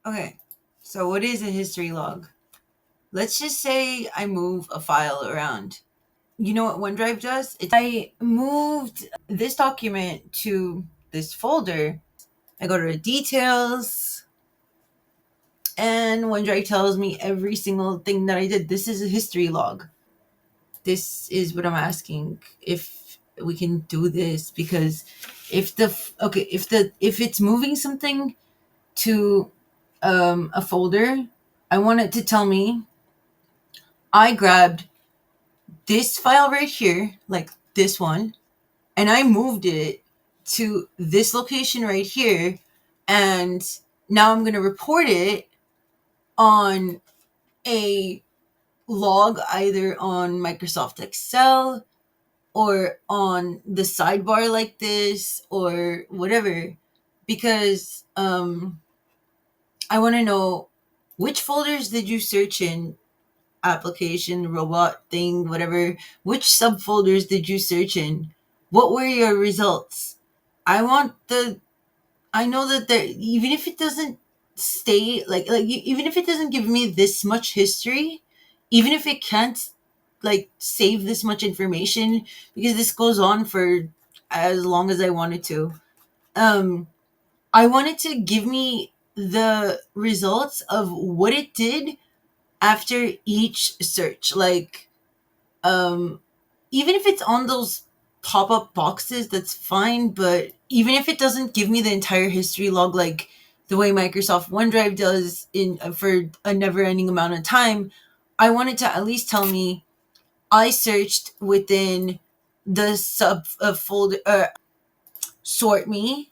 Okay, so what is a history log? Let's just say I move a file around. You know what OneDrive does? I moved this document to this folder. I go to the details, and OneDrive tells me every single thing that I did. This is a history log. This is what I'm asking, if we can do this, because if it's moving something to a folder, I want it to tell me I grabbed this file right here, like this one, and I moved it to this location right here, and now I'm going to report it on a log, either on Microsoft Excel or on the sidebar like this or whatever, because I want to know which folders did you search in, application, robot thing, whatever. Which subfolders did you search in? What were your results? I want the I know that there, even if it doesn't stay even if it doesn't give me this much history, even if it can't like save this much information, because this goes on for as long as I wanted to. Um I wanted to give me the results of what it did after each search. Like, um even if it's on those pop-up boxes, that's fine, but even if it doesn't give me the entire history log like the way Microsoft OneDrive does in for a never-ending amount of time, I wanted to at least tell me I searched within the sub folder, sort me,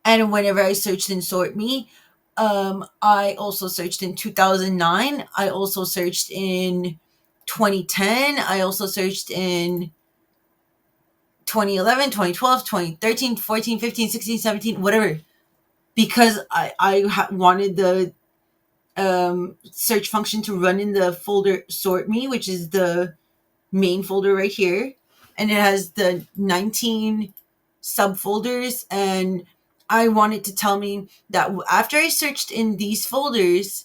and whenever I searched in sort me, I also searched in 2009, I also searched in 2010, I also searched in 2011, 2012, 2013, 14, 15, 16, 17, whatever, because I wanted the search function to run in the folder sort me, which is the main folder right here, and it has the 19 subfolders, and I wanted to tell me that after I searched in these folders,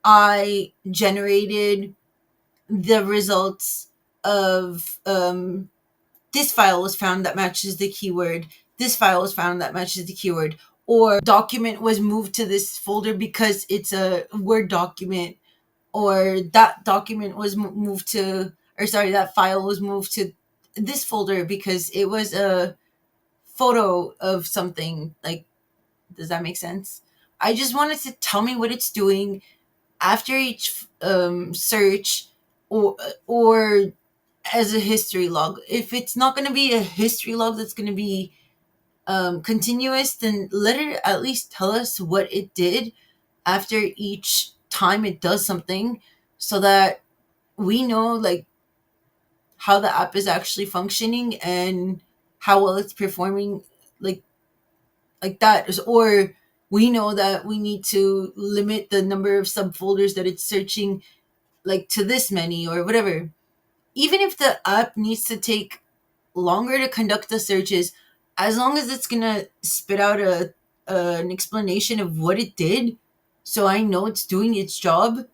I generated the results of this file was found that matches the keyword, this file was found that matches the keyword, or document was moved to this folder because it's a Word document, or that document was moved to, or sorry, that file was moved to this folder because it was a photo of something. Like, does that make sense? I just wanted to tell me what it's doing after each search, or as a history log. If it's not going to be a history log that's going to be continuous, then let it at least tell us what it did after each time it does something, so that we know like how the app is actually functioning and how well it's performing, like that is, or we know that we need to limit the number of subfolders that it's searching, like to this many or whatever. Even if the app needs to take longer to conduct the searches, as long as it's gonna spit out an explanation of what it did, so I know it's doing its job.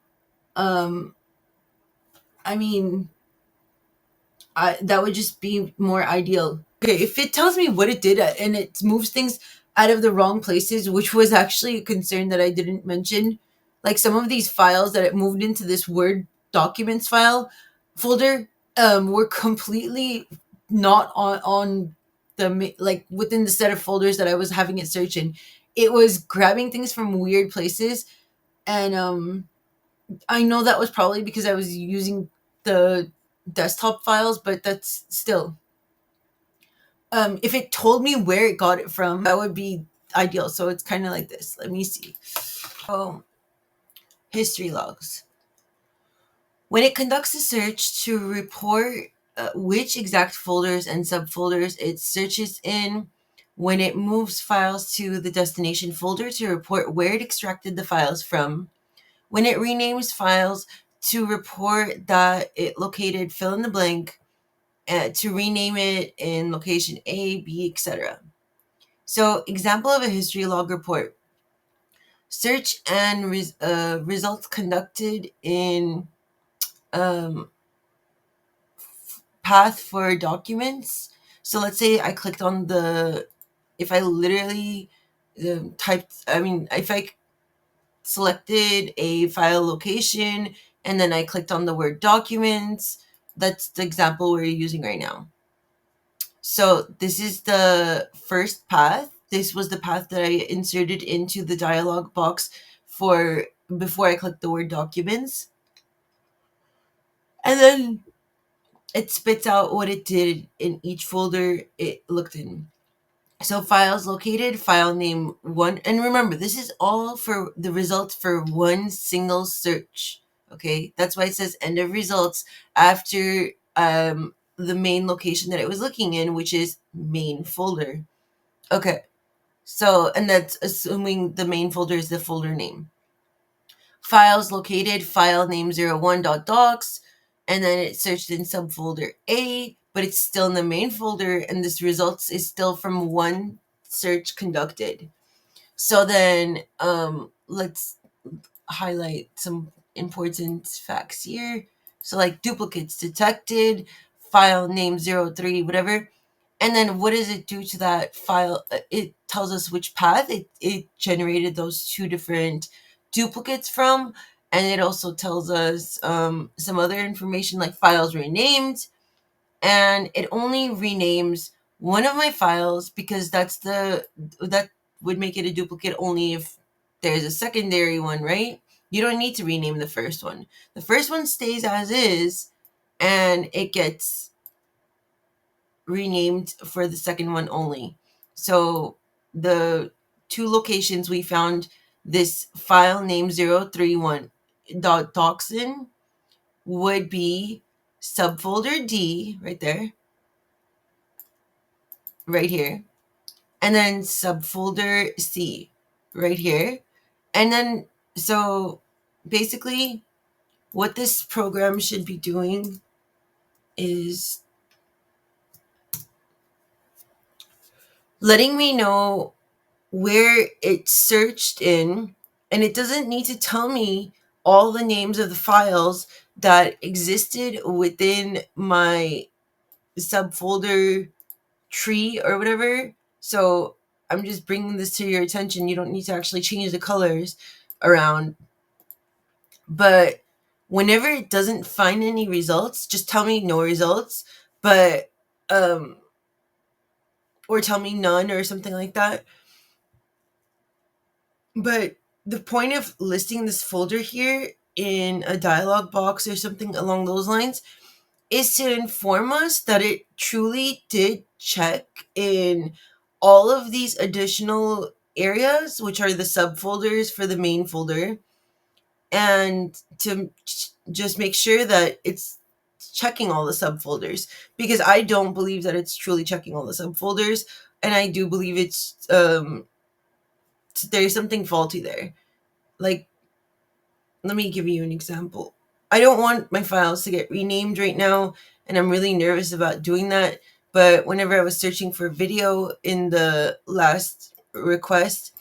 um I mean, that would just be more ideal. Okay, if it tells me what it did, and it moves things out of the wrong places, which was actually a concern that I didn't mention, like some of these files that it moved into this Word documents file folder, were completely not on like within the set of folders that I was having it search in. It was grabbing things from weird places, and I know that was probably because I was using the desktop files, but that's still, if it told me where it got it from, that would be ideal. So it's kind of like this. Let me see. Oh, history logs. When it conducts a search to report which exact folders and subfolders it searches in, when it moves files to the destination folder to report where it extracted the files from, when it renames files to report that it located fill in the blank, to rename it in location A, B, etc. So, example of a history log report. search and results conducted in um, path for documents. So let's say I clicked on the, if I literally if I selected a file location and then I clicked on the word documents, that's the example we're using right now. So this is the first path. This was the path that I inserted into the dialog box for before I clicked the word documents. And then it spits out what it did in each folder it looked in. So files located, file name one. And remember, this is all for the results for one single search. Okay, that's why it says end of results after the main location that it was looking in, which is main folder. Okay, so, and that's assuming the main folder is the folder name. Files located, file name 01.docs, and then it searched in subfolder A, but it's still in the main folder, and this results is still from one search conducted. So then let's highlight some important facts here. So like duplicates detected, file name 03, whatever. And then what does it do to that file? It tells us which path it generated those two different duplicates from. And it also tells us some other information like files renamed. And it only renames one of my files because that would make it a duplicate only if there's a secondary one, right? You don't need to rename the first one. The first one stays as is, and it gets renamed for the second one only. So the two locations we found this file name 031.doxin would be subfolder D right there, right here, and then subfolder C right here. And then, so basically, what this program should be doing is letting me know where it's searched in, and it doesn't need to tell me all the names of the files that existed within my subfolder tree or whatever. So I'm just bringing this to your attention. You don't need to actually change the colors around. But whenever it doesn't find any results, just tell me no results. But or tell me none or something like that. But the point of listing this folder here in a dialog box or something along those lines is to inform us that it truly did check in all of these additional areas, which are the subfolders for the main folder, and to just make sure that it's checking all the subfolders, because I don't believe that it's truly checking all the subfolders, and I do believe it's there's something faulty there. Like, let me give you an example. I don't want my files to get renamed right now, and I'm really nervous about doing that. But whenever I was searching for video in the last request,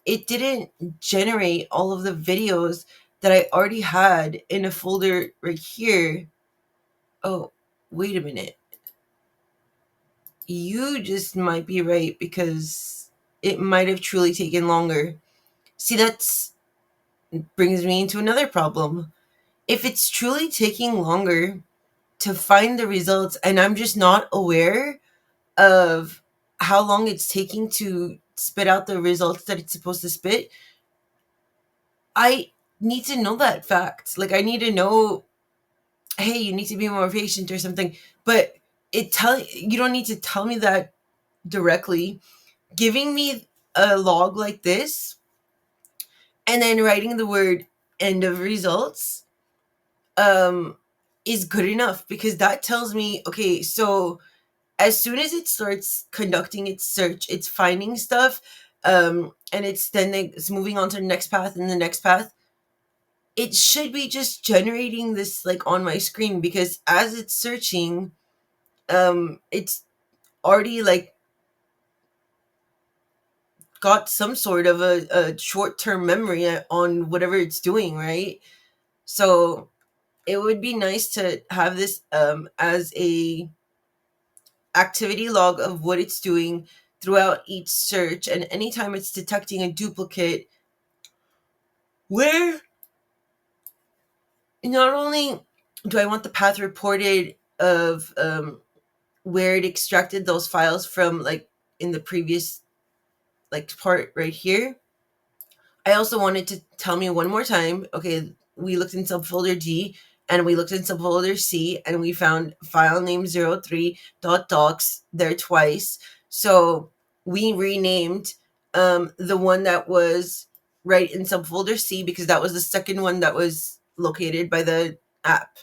it didn't generate all of the videos that I already had in a folder right here. Oh, wait a minute. You just might be right, because it might have truly taken longer. See, that's brings me into another problem. If it's truly taking longer to find the results and I'm just not aware of how long it's taking to spit out the results that it's supposed to spit, I need to know that fact. Like, I need to know, hey, you need to be more patient or something. But you don't need to tell me that directly. Giving me a log like this and then writing the word end of results um is good enough, because that tells me, okay, so as soon as it starts conducting its search, it's finding stuff, and it's moving on to the next path and the next path. It should be just generating this like on my screen, because as it's searching, it's already like got some sort of a short-term memory on whatever it's doing, right? So it would be nice to have this as a activity log of what it's doing throughout each search, and anytime it's detecting a duplicate, where not only do I want the path reported of where it extracted those files from, like in the previous like part right here, I also wanted to tell me one more time, okay, we looked in subfolder D and we looked in subfolder C and we found file name 03.docs there twice. So we renamed the one that was right in subfolder C because that was the second one that was located by the app.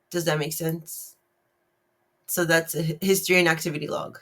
Does that make sense? So that's a history and activity log.